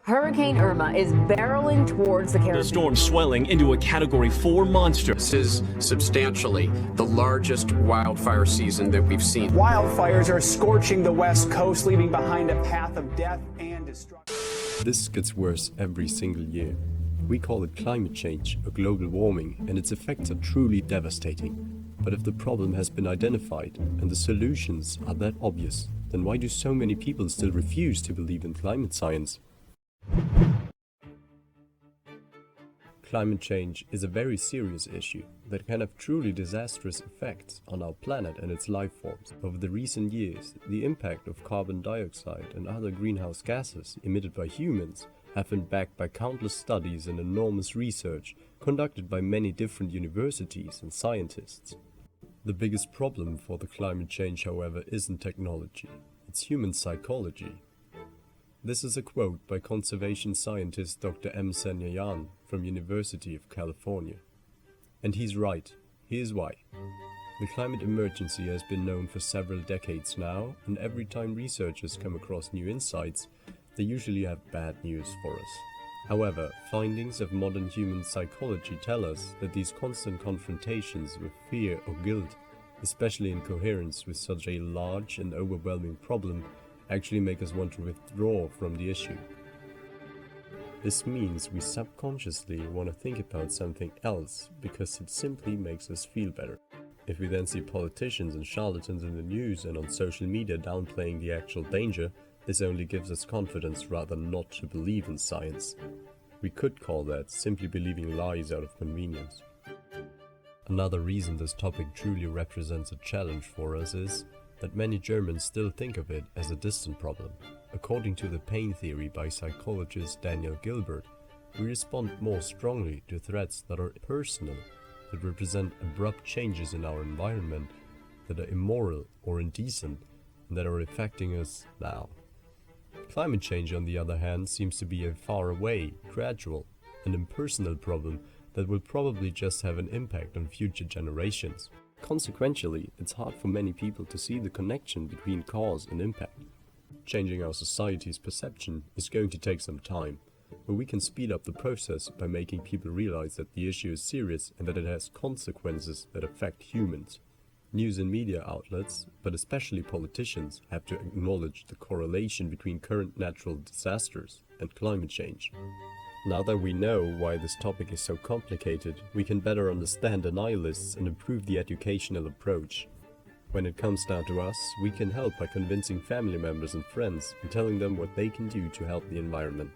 Hurricane Irma is barreling towards the Caribbean. The storm swelling into a Category 4 monster. This is substantially the largest wildfire season that we've seen. Wildfires are scorching the West Coast, leaving behind a path of death and destruction. This gets worse every single year. We call it climate change or global warming, and its effects are truly devastating. But if the problem has been identified and the solutions are that obvious, then why do so many people still refuse to believe in climate science? Climate change is a very serious issue that can have truly disastrous effects on our planet and its life forms. Over the recent years, the impact of carbon dioxide and other greenhouse gases emitted by humans have been backed by countless studies and enormous research conducted by many different universities and scientists. The biggest problem for the climate change, however, isn't technology, it's human psychology. This is a quote by conservation scientist Dr. M. Senyayan from University of California. And he's right. Here's why. The climate emergency has been known for several decades now, and every time researchers come across new insights, they usually have bad news for us. However, findings of modern human psychology tell us that these constant confrontations with fear or guilt, especially in coherence with such a large and overwhelming problem, actually make us want to withdraw from the issue. This means we subconsciously want to think about something else because it simply makes us feel better. If we then see politicians and charlatans in the news and on social media downplaying the actual danger, this only gives us confidence rather not to believe in science. We could call that simply believing lies out of convenience. Another reason this topic truly represents a challenge for us is that many Germans still think of it as a distant problem. According to the pain theory by psychologist Daniel Gilbert, we respond more strongly to threats that are personal, that represent abrupt changes in our environment, that are immoral or indecent, and that are affecting us now. Climate change, on the other hand, seems to be a far away, gradual, and impersonal problem that will probably just have an impact on future generations. Consequentially, it's hard for many people to see the connection between cause and impact. Changing our society's perception is going to take some time, but we can speed up the process by making people realize that the issue is serious and that it has consequences that affect humans. News and media outlets, but especially politicians, have to acknowledge the correlation between current natural disasters and climate change. Now that we know why this topic is so complicated, we can better understand denialists and improve the educational approach. When it comes down to us, we can help by convincing family members and friends and telling them what they can do to help the environment.